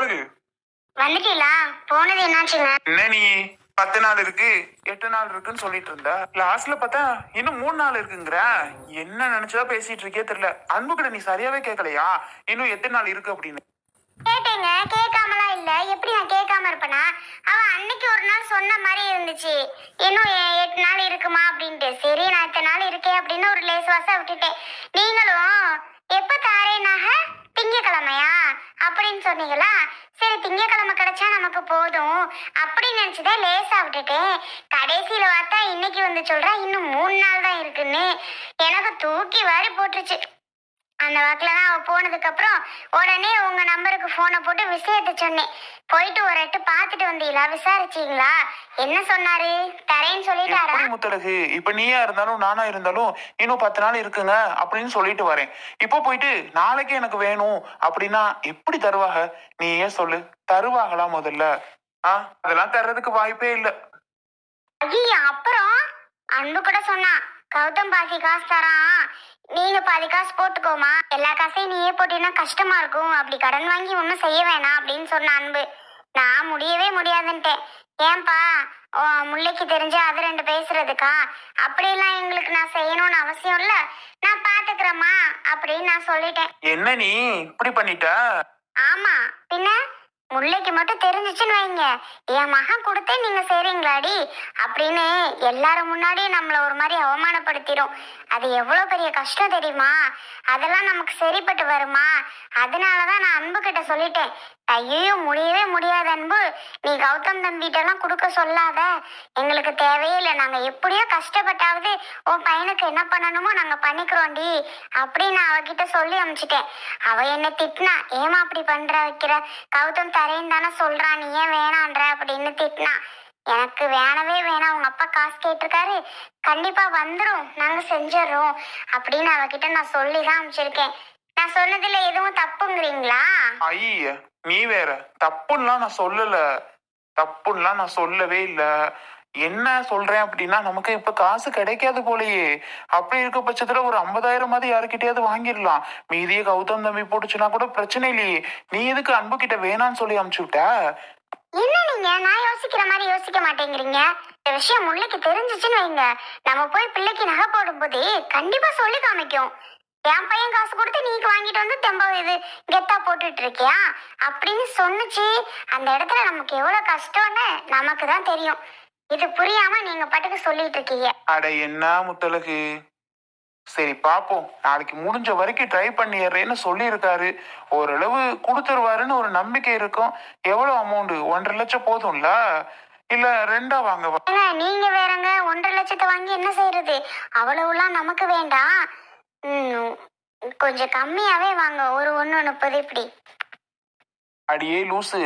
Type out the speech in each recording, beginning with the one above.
முத்தழகு, வந்துட்டீங்களா? போனது என்னாச்சுங்க? என்ன நீ 10 நாள் இருக்கு 8 நாள் இருக்குன்னு சொல்லிட்டு இருந்த. லாஸ்ட்ல பார்த்தா இன்னும் 3 நாள் இருக்குங்கிற. என்ன நினைச்சதா பேசிட்டு இருக்கே தெரியல. அன்பு கிட்ட நீ சரியாவே கேட்கலையா இன்னும் எத்தனை நாள் இருக்கு அப்படின்னு? கேட்டேங்க, கேட்காமலாம் இல்ல. எப்படி நான் கேட்காம இருப்பேனா? அவ அன்னைக்கு ஒரு நாள் சொன்ன மாதிரி இருந்துச்சு, இன்னும் 8 நாள் இருக்குமா அப்படின்ட்டு. சரி, நான் இத்தனை நாள் இருக்கேன் அப்படின்னு ஒரு லேசுவாசா விட்டுட்டேன். நீங்களும் எப்ப தாரேனாக, திங்கக்கிழமையா அப்படின்னு சொன்னீங்களா? சரி, திங்கக்கிழமை கிடைச்சா நமக்கு போதும் அப்படின்னு நினைச்சுதான் லேசா விட்டுட்டேன். கடைசியில பார்த்தா இன்னைக்கு வந்து சொல்றா இன்னும் 3 நாள் தான் இருக்குன்னு. எனக்கு தூக்கி வாரி போட்டுருச்சு. அந்த வாக்கில் தான் அவள் போனதுக்கப்புறம் உடனே உங்கள் நம்பருக்கு ஃபோனை போட்டு விஷயத்த சொன்னேன். போயிட்டு ஒரு எட்டு பார்த்துட்டு வந்தீங்களா? விசாரிச்சீங்களா? என்ன சொன்னாரு? தரேன்னு சொல்லிட்டாரா? முத்தழகு, இப்ப நீயா இருந்தாலும் நானா இருந்தாலும் இன்னும் 10 நாள் இருக்குங்க அப்படின்னு சொல்லிட்டு வரேன். இப்போ போயிட்டு நாளைக்கு எனக்கு வேணும் அப்படின்னா எப்படி தருவாங்க? நீ ஏன் சொல்லு, தருவாங்களா முதல்ல? அதெல்லாம் தர்றதுக்கு வாய்ப்பே இல்லை. ஐயா, அப்புறம் அன்பு கூட சொன்னா, கௌதம் பாக்கி காசு தரான், நீங்க பாதி காசு போட்டுக்கோமா, எல்லா காசையும் நீயே போட்டீங்கன்னா கஷ்டமா இருக்கும், அப்படி கடன் வாங்கி ஒன்றும் செய்ய வேணாம் அப்படின்னு சொன்ன அன்பு. நான் முடியவே முடியாதுன்ட்டேன். ஏன்பா, முல்லைக்கு தெரிஞ்சா அது 2 பேசுறதுக்கா? அப்படியெல்லாம் எங்களுக்கு நான் செய்யணும்னு அவசியம் இல்ல, நான் பாத்துக்கிறேம்மா அப்படின்னு நான் சொல்லிட்டேன். என்ன நீ இப்படி பண்ணிட்ட? ஆமா, பின்ன முல்லைக்கு மட்டும் தெரிஞ்சிச்சுன்னு வைங்க, என் மகன் கொடுத்தே நீங்க செய்றீங்களாடி அப்படின்னு எல்லாரும் முன்னாடியும் நம்மள ஒரு மாதிரி அவமானப்படுத்திடும். அது எவ்வளவு பெரிய கஷ்டம் தெரியுமா? அதெல்லாம் நமக்கு சரிப்பட்டு வருமா? அதனாலதான் நான் அன்பு கிட்ட சொல்லிட்டேன். ஐயோ, முடியவே முடியாத அன்பு, நீ கௌதம் தம்பிகிட்டலாம் கொடுக்க சொல்லாத, எங்களுக்கு தேவையே இல்லை, நாங்க எப்படியோ கஷ்டப்பட்டாவது உன் பையனுக்கு என்ன பண்ணணுமோ நாங்க பண்ணிக்கிறோண்டி அப்படின்னு அவகிட்ட சொல்லி அனுப்பிச்சிட்டேன். அவ என்ன திட்டினா, ஏமா அப்படி பண்ற வைக்கிற, கௌதம் தரேன்னு தானே சொல்றான், நீ ஏன் வேணான்ற அப்படின்னு திட்டினா. எனக்கு வேணவே வேணாம், உங்க அப்பா காசு கேட்டிருக்காரு, கண்டிப்பா வந்துடும், நாங்க செஞ்சிடறோம் அப்படின்னு அவகிட்ட நான் சொல்லிதான் அனுப்பிச்சிருக்கேன். நான் சொன்னதுல எதுவும் தப்புங்கிறீங்களா? ஐய, நீ வேற. தப்புலாம் நான் சொல்லல, தப்புலாம் நான் சொல்லவே இல்ல. என்ன சொல்றேன் அப்படின்னா, நமக்கு இப்ப காசு கிடைக்காது போலயே. அப்படி இருக்க பட்சத்துல ஒரு 50,000 யாருக்கிட்டயாவது வாங்கிடலாம். மீதியே கௌதம் தம்பி போட்டுச்சுன்னா கூட பிரச்சனை இல்லையே. நீ எதுக்கு அன்பு கிட்ட வேணான்னு சொல்லி அனுப்பிச்சு விட்ட? என்ன நீங்க நான் யோசிக்கிற மாதிரி யோசிக்க மாட்டேங்கிறீங்க? இந்த விஷயம் முல்லைக்கு தெரிஞ்சிச்சுன்னு வைங்க, நம்ம போய் பிள்ளைக்கு நகை போடும்போது கண்டிப்பா சொல்லி காமிக்கும். என் பையன் காசு கொடுத்து நீக்கு வாங்கிட்டு வந்து தெம்ப இது கெத்தா போட்டுட்டு இருக்கியா அப்படின்னு சொன்னுச்சு. அந்த இடத்துல நமக்கு எவ்வளவு கஷ்டம்னு நமக்கு தான் தெரியும். இது புரியாம நீங்க பாட்டுக்கு சொல்லிட்டு இருக்கீங்க. அட என்ன முத்தழகு, சரி பாப்போம், நாளைக்கு முடிஞ்ச வரைக்கும் ட்ரை பண்ணிடுறேன்னு சொல்லியிருக்காரு. ஓரளவு கொடுத்துருவாருன்னு ஒரு நம்பிக்கை இருக்கும். எவ்வளவு அமௌண்ட்? 1.5 லட்சம் போதும்ல, இல்ல 2 வாங்க? நீங்க வேறங்க, 1.5 லட்சத்தை வாங்கி என்ன செய்யறது? அவ்வளவுலாம் நமக்கு வேண்டாம். கொஞ்சம் கம்மியாவே வாங்க, ஒரு 1.30 இப்படி. அடியே லூசு,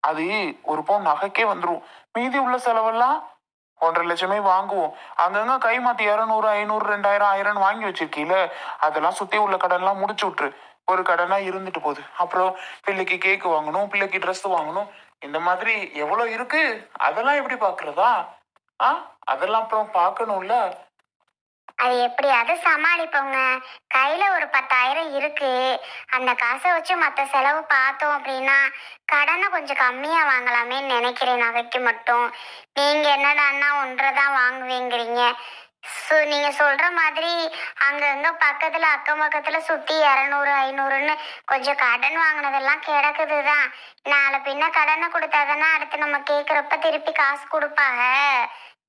அது ஒரு பவுன் நகைக்கே வந்துரும். மீதி உள்ள செலவெல்லாம் 1.5 லட்சமே வாங்குவோம். அங்கங்க கை மாத்தி 200 500 2000 1000 வாங்கி வச்சிருக்கீல, அதெல்லாம் சுத்தி உள்ள கடன்லாம் முடிச்சு விட்டுரு. ஒரு கடனா இருந்துட்டு போகுது. அப்புறம் பிள்ளைக்கு கேக்கு வாங்கணும், பிள்ளைக்கு ட்ரெஸ் வாங்கணும், இந்த மாதிரி எவ்வளவு இருக்கு. அதெல்லாம் எப்படி பாக்குறதா? அதெல்லாம் அப்புறம் பார்க்கணும்ல. அது எப்படியாவது சமாளிப்போங்க. கையில ஒரு 10,000 இருக்கு. அந்த காசை வச்சு மற்ற செலவு பார்த்தோம் அப்படின்னா கடனை கொஞ்சம் கம்மியா வாங்கலாமேன்னு நினைக்கிறேன், நகைக்கு மட்டும். நீங்க என்னடான்னா 1.5 தான் வாங்குவீங்கிறீங்க. நீங்க சொல்ற மாதிரி அங்கங்க பக்கத்துல அக்கம் பக்கத்துல சுத்தி 200 500ன்னு கொஞ்சம் கடன் வாங்கினதெல்லாம் கிடக்குதுதான். நாளை பின்ன கடனை கொடுத்தாதானே அடுத்து நம்ம கேக்குறப்ப திருப்பி காசு கொடுப்பாங்க.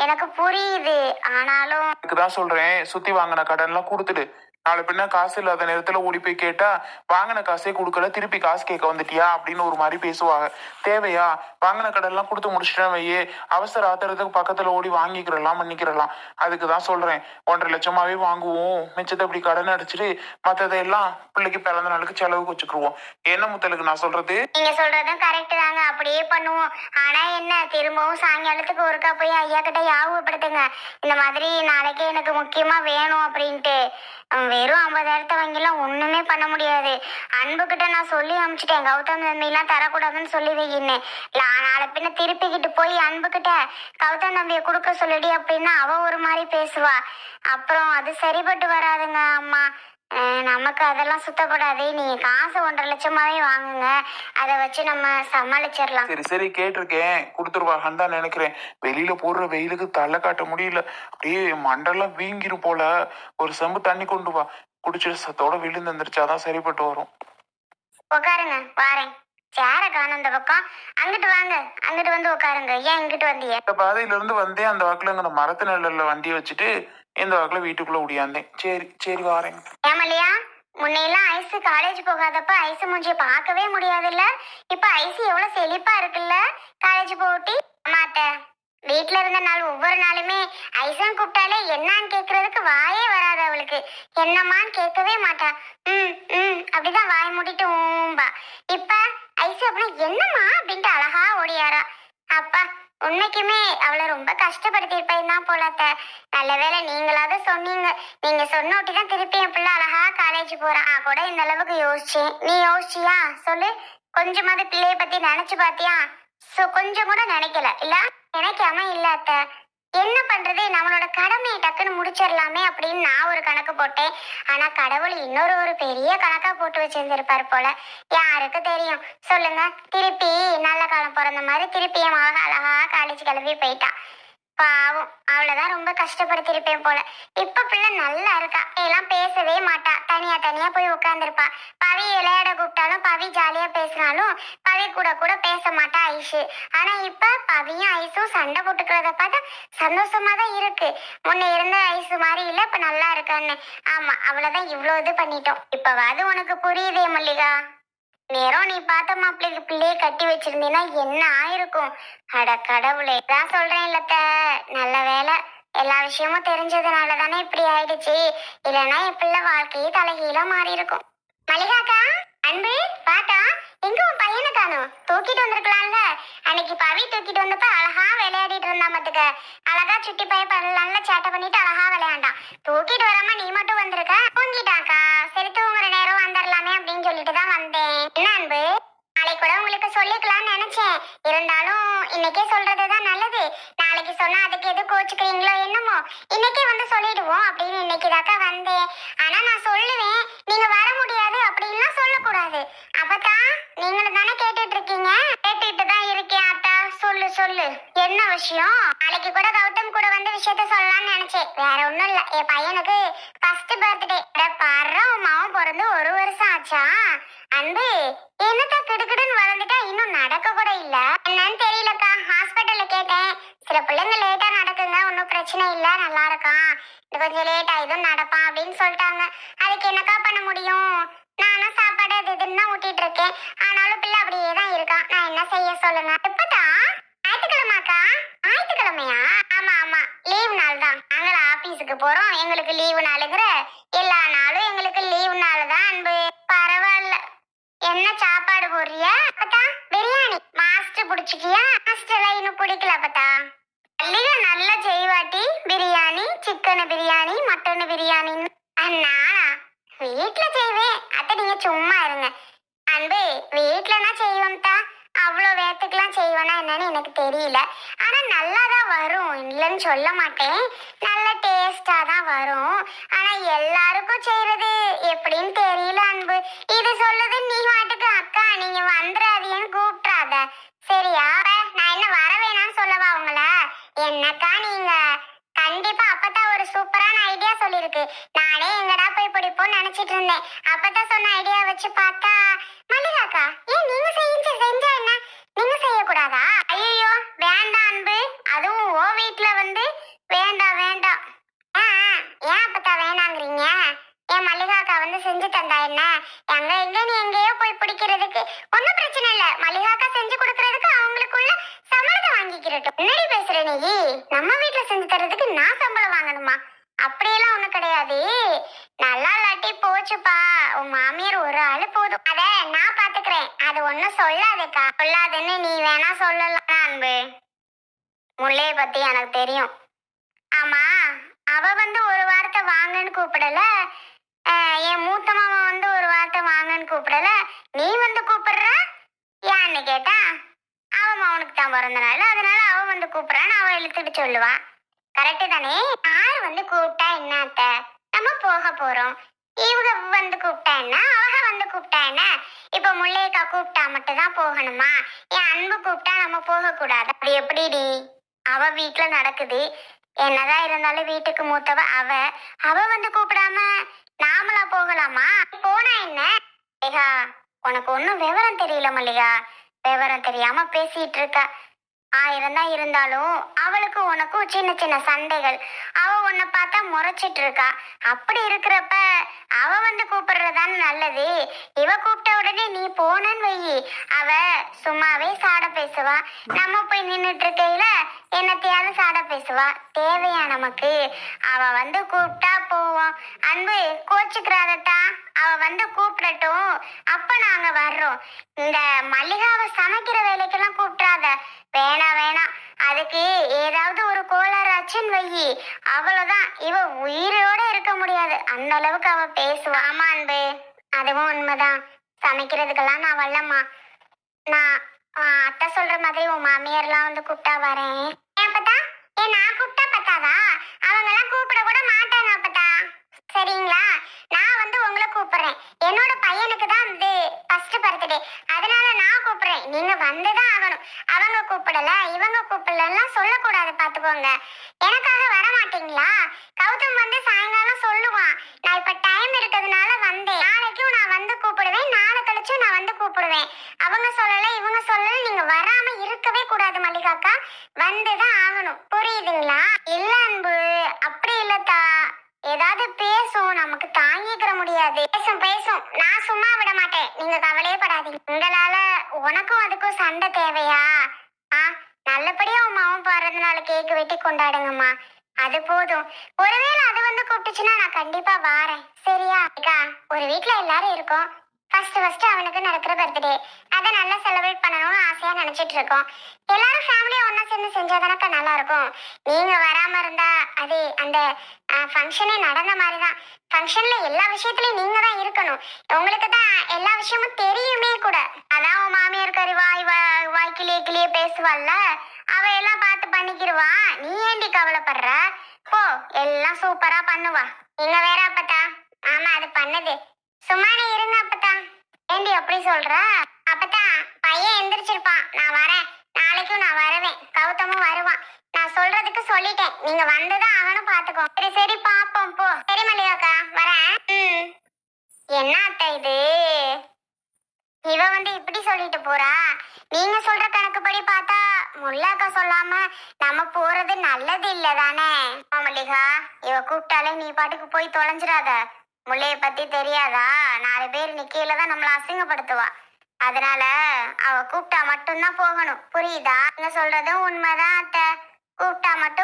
எனக்கு புரியுது, ஆனாலும் தான் சொல்றேன், சுத்தி வாங்கின கடன் எல்லாம் கொடுத்துடு. நாளை பின்ன காசு இல்லாத நேரத்துல ஓடி போய் கேட்டா, வாங்கின காசே கொடுக்கல, திருப்பி காசு கேட்க வந்துட்டியா அப்படின்னு ஒரு மாதிரி பேசுவாங்க. தேவையா? வாங்கின கடன் எல்லாம் கொடுத்து முடிச்சிட்டேன் வையே, அவசர ஆத்திரத்துக்கு பக்கத்துல ஓடி வாங்கிக்கிறலாம் பண்ணிக்கிறலாம். அதுக்குதான் சொல்றேன், 1.5 லட்சமாவே வாங்குவோம், மிச்சத்தை அப்படி கடன் அடிச்சுட்டு மத்ததெல்லாம் பிள்ளைக்கு பிறந்த நாளுக்கு செலவுக்கு வச்சுக்குருவோம். என்ன முத்தலுக்கு நான் சொல்றது? நீங்க சொல்றதும் கரெக்ட் தாங்க, அப்படியே பண்ணுவோம். ஆனா என்ன, திரும்பவும் சாயங்காலத்துக்கு ஒருக்கா போய் ஐயா கிட்ட ஞாபகப்படுத்துங்க, இந்த மாதிரி நாளைக்கே எனக்கு முக்கியமா வேணும் அப்படின்ட்டு. வெறும் 50,000 வாங்கிலாம் ஒண்ணுமே பண்ண முடியாது. அன்பு கிட்ட நான் சொல்லி அனுப்பிச்சிட்டேன், கௌதம் தம்பிலாம் தரக்கூடாதுன்னு சொல்லி வைக்கினேன். நாளை பின்ன திருப்பிக்கிட்டு போய் அன்பு கிட்ட கௌதம் தம்பியை கொடுக்க சொல்லிடி அப்படின்னா அவ ஒரு மாதிரி பேசுவா. அப்புறம் அது சரிப்பட்டு வராதுங்க அம்மா. நமக்கு அதெல்லாம் சுத்தப்படாது. நீங்க காசு 1,50,000மாவே வாங்குங்க. அதை வச்சு நம்ம சமாளிச்சிடலாம். சரி சரி கேட்டிருக்கேன், கொடுத்துருவாங்கன்னு தான் நினைக்கிறேன். வெளியில போடுற வெயிலுக்கு தலை காட்ட முடியல, அப்படியே மண்டெல்லாம் வீங்கிரும் போல. ஒரு செம்பு தண்ணி கொண்டு வா, குடிச்சிட்டு சத்தோட விழுந்து எந்திரிச்சாதான் சரிப்பட்டு வரும். உட்காருங்க, வாரேன். சேர காணும் இந்த பக்கம். அங்கிட்டு வாங்க, அங்கிட்டு வந்து உட்காருங்க. ஏன் இங்கிட்டு வந்தீங்க? இந்த பாதையில இருந்து வந்தேன், அந்த வாக்குல அந்த மரத்து நிழல்ல வண்டியை வச்சுட்டு இந்த வாக்குல வீட்டுக்குள்ள ஓடியாந்தேன். சரி சரி வாரேன். ஏமல்லையா, முன்னையெல்லாம் ஐஸ் காலேஜ் போகாதப்ப ஐஸ் மூஞ்சிய பார்க்கவே முடியாதுல்ல. இப்ப ஐஸ் எவ்வளவு செழிப்பா இருக்குல்ல காலேஜ் போட்டி. மாத்த வீட்டுல இருந்த நாள் ஒவ்வொரு நாளுமே ஐசன் கூப்பிட்டாலே என்னான்னு கேக்குறதுக்கு வாயே வராது அவளுக்கு. என்னம்மான்னு கேட்கவே மாட்டா. அப்படிதான் வாய் மூடிட்டு ஊம்பா. இப்ப ஐஸ் அப்படின்னா என்னம்மா அப்படின்ட்டு அழகா ஓடியாரா. அப்பா, உண்மைக்குமே அவளை ரொம்ப கஷ்டப்படுத்திருப்பேன் தான் போலாத்த. நல்ல வேளை நீங்களாவது சொன்னீங்க. நீங்க சொன்னோட்டி தான் திருப்பி என் பிள்ளை அழகா காலேஜ் போறான். நான் கூட இந்த அளவுக்கு யோசிச்சேன். நீ யோசிச்சியா சொல்லு? கொஞ்சமாவது பிள்ளைய பத்தி நினைச்சு பாத்தியா? கொஞ்சம் கூட நினைக்கல இல்ல? நினைக்காம இல்ல அத்த. என்ன பண்றது, நம்மளோட கடமையை டக்குன்னு முடிச்சிடலாமே அப்படின்னு நான் ஒரு கணக்கு போட்டேன். ஆனா கடவுள் ஒரு பெரிய கணக்கா போட்டு வச்சிருந்திருப்பாரு போல. யாருக்கு தெரியும் சொல்லுங்க. திருப்பி நல்ல காலம் பிறந்த மாதிரி திருப்பி என் மக அழகா காலேஜ் கிளம்பி போயிட்டான். பாவம், அவளதான் ரொம்ப கஷ்டப்படுத்திருப்பேன் போல. இப்ப பிள்ளை நல்லா இருக்கா. எல்லாம் பேசவே மாட்டா, தனியா தனியா போய் உட்கார்ந்துருப்பா. பவி விளையாட கூப்பிட்டாலும் பவி ஜாலியா பேசினாலும் பவி கூட கூட பேச மாட்டா ஐஷு. ஆனா இப்ப பவியும் ஐஸும் சண்டை போட்டுக்கிறத பார்த்தா சந்தோஷமா தான் இருக்கு. முன்ன இருந்த ஐசு மாதிரி இல்ல, இப்ப நல்லா இருக்கான்னு. ஆமா, அவ்வளவுதான் இவ்வளவு இது பண்ணிட்டோம். இப்பவாது உனக்கு புரியுதே மல்லிகா. நேரம் நீ பார்த்த மாப்பிள்ளைக்கு பிள்ளையை கட்டி வச்சிருந்தீங்கன்னா என்ன ஆயிருக்கும்? அட கடவுளே, தான் சொல்றேன் இல்லத்த. நல்ல வேலை, எல்லா விஷயமும் தெரிஞ்சதுனால தானே இப்படி ஆயிடுச்சு. இல்லைன்னா என் பிள்ளை வாழ்க்கையே தலைகீழ மாறி இருக்கும். மல்லிகாக்கா, அன்பு பாட்டா, எங்க உன் பையனை காணும்? தூக்கிட்டு வந்திருக்கலாம்ல. அன்னைக்கு பவி தூக்கிட்டு வந்தப்ப அழகா விளையாடிட்டு இருந்தா மத்துக்க. அழகா சுட்டி பைய நல்லா சேட்டை பண்ணிட்டு அழகா விளையாண்டான். தூக்கிட்டு வராம நீ மட்டும் வந்திருக்க. தூங்கிட்டாக்கா. சரி, தூங்குற நேரம் வந்துடலாமே அப்படின்னு சொல்லிட்டு தான் வந்தேன். என்ன அன்பு, நாளைக்கு கூட உங்களுக்கு சொல்லிக்கலாம்னு நினைச்சேன். இருந்தாலும் இன்னைக்கே சொல்றதுதான் நல்லது. நாளைக்கு சொன்னா அதுக்கு எது கோச்சுக்கிறீங்களோ என்னமோ. இன்னைக்கே வந்து சொல்லிடுவோம் அப்படின்னு இன்னைக்குதாக்கா வந்தேன். ஆனா நான் சொல்லுவேன், நீங்க வர முடியாது அப்படின்லாம் சொல்லக்கூடாது. அப்பதான் நீங்களும் தானே கேட்டுட்டு இருக்கீங்க. கேட்டுட்டு தான் இருக்கேன் அத்தா. சொல்லு சொல்லு, என்ன விஷயம்? நாளைக்கு கூட கௌதம் கூட வந்து விஷயத்த சொல்லலாம்னு நினைச்சேன். வேற ஒண்ணும் இல்ல, என் பையனுக்கு ஃபர்ஸ்ட் பர்த்டே. பாரு, உன் மாவன் பிறந்து 1 வருஷம் ஆச்சா. அன்பு, என்னத்தா கிடுக்கிடுன்னு வளர்ந்துட்டா, இன்னும் நடக்க கூட இல்ல. என்னன்னு தெரியலக்கா. ஹாஸ்பிட்டல்ல கேட்டேன். சில பிள்ளைங்க லேட்டா நடக்குங்க, ஒன்னும் பிரச்சனை இல்ல, நல்லா இருக்கான். இது கொஞ்சம் லேட் ஆயிதும் நடப்பான் அப்படின்னு சொல்லிட்டாங்க. அதுக்கு என்னக்கா பண்ண முடியும்? நானும் சாப்பாடு அது இதுன்னு தான் ஊட்டிட்டு இருக்கேன். ஆனாலும் பிள்ளை அப்படியே தான் இருக்கான். நான் என்ன செய்ய சொல்லுங்க? எப்பதான்? ஞாயிற்றுக்கிழமாக்கா? ஞாயிற்றுக்கிழமையா? ஆமா ஆமா, லீவ் நாள் தான். நாங்கள ஆபீஸுக்கு போறோம், எங்களுக்கு லீவு நாளுங்கிற. எல்லா நாளும் எங்களுக்கு லீவு நாள் தான் அன்பு. பரவாயில்ல. என்ன சாப்பாடு போடுறியா? அப்பத்தா பிரியாணி. மாஸ்டர் பிடிச்சிக்கியா? மாஸ்டர்லாம் இன்னும் பிடிக்கல அப்பத்தா. மல்லிகா நல்லா செய்வாட்டி பிரியாணி. Chicken biryani, mutton biryani. நானா வீட்டுல செய்வேன் அத்தை, நீங்க சும்மா இருங்க. அன்பு, வீட்டுலனா செய்வோம்தா. அவ்வளோ வேத்துக்கெல்லாம் செய்வேனா என்னன்னு எனக்கு தெரியல. ஆனா நல்லாதான் வரும், இல்லைன்னு சொல்ல மாட்டேன். நல்ல டேஸ்டா தான் வரும். ஆனா எல்லாருக்கும் செய்யறது எப்படின்னு தெரியல அன்பு. இது சொல்லுது நீ வாட்டுக்கு அக்கா நீங்க வந்துடாதீன்னு கூப்பிட்றாத, சரியா? நான் என்ன வர வேணாம்னு சொல்லவா உங்கள? என்னக்கா நீங்க? கண்டிப்பா அப்பதான் ஒரு சூப்பரான ஐடியா சொல்லிருக்கு. நானே எங்கடா போய் பிடிப்போம்னு நினைச்சிட்டு இருந்தேன். அப்பதான் சொன்ன ஐடியா வச்சு பார்த்தா மல்லிகாக்கா, ஏன் நீங்க செஞ்சா என்ன, நீங்க செய்யக்கூடாதா? ஐயோ வேண்டாம் அன்பு, அதுவும் ஓ வீட்டுல வந்து வேண்டாம் வேண்டாம். ஏன் அப்பத்தா வேணாங்கிறீங்க? என் மல்லிகாக்கா வந்து செஞ்சு தந்தா என்ன? எங்க எங்க நீ எங்கேயோ போய் பிடிக்கிறதுக்கு ஒன்னும் பிரச்சனை இல்ல. மல்லிகாக்கா செஞ்சு கொடுக்கறதுக்கு அவங்களுக்குள்ள சம்பளத்தை வாங்கிக்கிறட்டும். முன்னாடி பேசுற நீ, நம்ம வீட்டுல செஞ்சு தர்றதுக்கு நான் சம்பளம் வாங்கணுமா? அப்படியெல்லாம் ஒண்ணு கிடையாது. நல்லா இல்லாட்டி போச்சுப்பா, உன் மாமியார் ஒரு ஆளு போதும். அத நான் பாத்துக்கிறேன். அது ஒண்ணும் சொல்லாதேக்கா. சொல்லாதுன்னு நீ வேணா சொல்லலாம் அன்பு. முல்லைய பத்தி எனக்கு தெரியும். ஆமா, அவ வந்து ஒரு வார்த்தை வாங்கன்னு கூப்பிடல. என் மூத்த மாமா வந்து ஒரு வார்த்தை வாங்கன்னு கூப்பிடல. நீ வந்து கூப்பிடுற ஏன்னு கேட்டா, அவன் அவனுக்கு தான் பிறந்த நாள், அதனால அவ வந்து கூப்பிடுறான்னு அவ இழுத்துட்டு சொல்லுவா. கரெக்டு தானே? யார் வந்து கூப்பிட்டா என்னத்த, நம்ம போக போறோம். இவங்க வந்து கூப்பிட்டா என்ன, அவங்க வந்து கூப்பிட்டா என்ன? இப்ப முல்லைக்கா கூப்பிட்டா மட்டும் தான் போகணுமா? என் அன்பு கூப்பிட்டா நம்ம போக கூடாது? அது எப்படிடி? அவ வீட்டுல நடக்குது. என்னதான் இருந்தாலும் வீட்டுக்கு மூத்தவ அவ. அவ வந்து கூப்பிடாம நாமளா போகலாமா? போனா என்ன? மல்லிகா, உனக்கு ஒன்னும் விவரம் தெரியல மல்லிகா. விவரம் தெரியாம பேசிட்டு இருக்க. 1000 தான் இருந்தாலும் அவளுக்கு உனக்கும் சின்ன சின்ன சண்டைகள். அவ உன்னை பார்த்தா முறைச்சிட்டு இருக்கா. அப்படி இருக்கிறப்ப அவ வந்து கூப்பிடுறதான்னு நல்லது. இவ கூப்பிட்ட உடனே நீ போனன்னு வையி, அவ சும்மாவே சாட பேசுவா. நம்ம போய் நின்னுட்டு இருக்கையில என்னத்தையாவது சாட பேசுவா. தேவையா நமக்கு? அவ வந்து கூப்பிட்டா போவோம். அன்பு, கோச்சுக்கிறாதத்தா. அவ வந்து கூப்பிடட்டும், அப்ப நாங்க வர்றோம். இந்த மல்லிகாவை சமைக்கிற வேலைக்கெல்லாம் கூப்பிட்றாத. வேணாம் வேணாம். அதுக்கு ஏதாவது ஒரு கோளாறு ஆச்சுன்னு வையி, அவ்வளவுதான். இவ உயிரோட இருக்க முடியாது. அந்த அளவுக்கு அவ பேசுவா. ஆமா அன்பு, அதுவும் உண்மைதான். சமைக்கிறதுக்கெல்லாம் நான் வரலம்மா. நான் அத்தை சொல்ற மாதிரி உன் மாமியார்லாம் வந்து கூப்பிட்டா வரேன். ஏன் பத்தா? ஏன் நான் கூப்பிட்டா பத்தாதா? அவங்க எல்லாம் கூப்பிட கூட மாட்டாங்க அப்பத்தா. சரிங்களா? நான் வந்து உங்களை கூப்பிடுறேன். என்னோட பையனுக்கு தான் வந்து ஃபர்ஸ்ட் பர்த்டே. அதனால நான் கூப்பிடுறேன். நீங்க வந்துதான் ஆகணும். அவங்க கூப்பிடல, இவங்க கூப்பிடலாம் சொல்லக்கூடாது, பாத்துக்கோங்க. எனக்காக வர மாட்டீங்களா? கௌதம் வந்து சாயங்காலம் சொல்லுவான். நான் இப்ப டைம் இருக்கிறதுனால வந்தேன். நாளைக்கும் நான் வந்து கூப்பிடுவேன், நாளை கழிச்சும் நான் வந்து கூப்பிடுவேன். அவங்க சொல்லல, இவங்க சொல்லல, நீங்க வராம இருக்கவே கூடாது மல்லிகாக்கா. வந்துதான் ஆகணும். புரியுதுங்களா? இல்ல அன்பு, அப்படி இல்லத்தா. ஏதாவது பேசும், நமக்கு தாங்கிக்கிற முடியாது. பேசும் பேசும், நான் சும்மா விட மாட்டேன். நீங்க கவலையே படாதீங்க. உங்களால உனக்கும் அதுக்கும் சண்டை தேவையா? நல்லபடியா உன் மாவன் போறதுனால கேக்கு வெட்டி கொண்டாடுங்கம்மா. அது போதும். ஒருவேளை அது வந்து கூப்பிட்டுச்சுன்னா நான் கண்டிப்பா வாரேன். சரியா அக்கா? ஒரு வீட்ல எல்லாரும் இருக்கோம். ஃபர்ஸ்ட் அவனுக்கு நடக்கிற பர்த்டே. அதை நல்லா செலிப்ரேட் பண்ணணும்னு ஆசையா நினைச்சிட்டு இருக்கோம். எல்லாரும் ஃபேமிலியா ஒன்னா சேர்ந்து செஞ்சாதானக்கா நல்லா இருக்கும். நீங்க வராம இருந்தா அது அந்த ஃபங்க்ஷனே நடந்த மாதிரி தான். ஃபங்க்ஷன்ல எல்லா விஷயத்துலயும் நீங்க தான் இருக்கணும். உங்களுக்கு தான் எல்லா விஷயமும் தெரியுமே கூட. அதான் உன் மாமியார் கறி வாய் கிளியே பேசுவாள்ல, அவ எல்லாம் பார்த்து பண்ணிக்கிடுவா. நீ ஏண்டி கவலைப்படுற? போ, எல்லாம் சூப்பரா பண்ணுவா. நீங்க வேற அப்பத்தா. ஆமா, அது பண்ணுது. சும்மானே இருங்க அப்பத்தா. ஏண்டி அப்படி சொல்ற? அப்பத்தா, பையன் எந்திரிச்சிருப்பான். நான் வரேன். நாளைக்கும் நான் வருவேன். கௌதமும் வருவான். நான் சொல்றதுக்கு சொல்லிட்டேன். நீங்க வந்துதான் ஆகணும், பாத்துக்கோ. சரி சரி, பாப்போம். போ. சரி மல்லிகாக்கா, வரேன். என்ன அத்தை இது? இவ வந்து இப்படி சொல்லிட்டு போறா. நீங்க சொல்ற கணக்குப்படி பார்த்தா முல்லாக்கா சொல்லாம நம்ம போறது நல்லது இல்ல தானே? மல்லிகா, இவ கூப்பிட்டாலே நீ பாட்டுக்கு போய் தொலைஞ்சிடாத. முல்லைய பத்தி தெரியாதா? 4 பேர் நிக்கையில தான் நம்மள அசிங்கப்படுத்துவா. அதனால அவ கூப்பிட்டா மட்டும்தான் போகணும். புரியுதா? நீங்க சொல்றதும் உண்மைதான் அத்தை. கூப்பிட்டா மட்டும்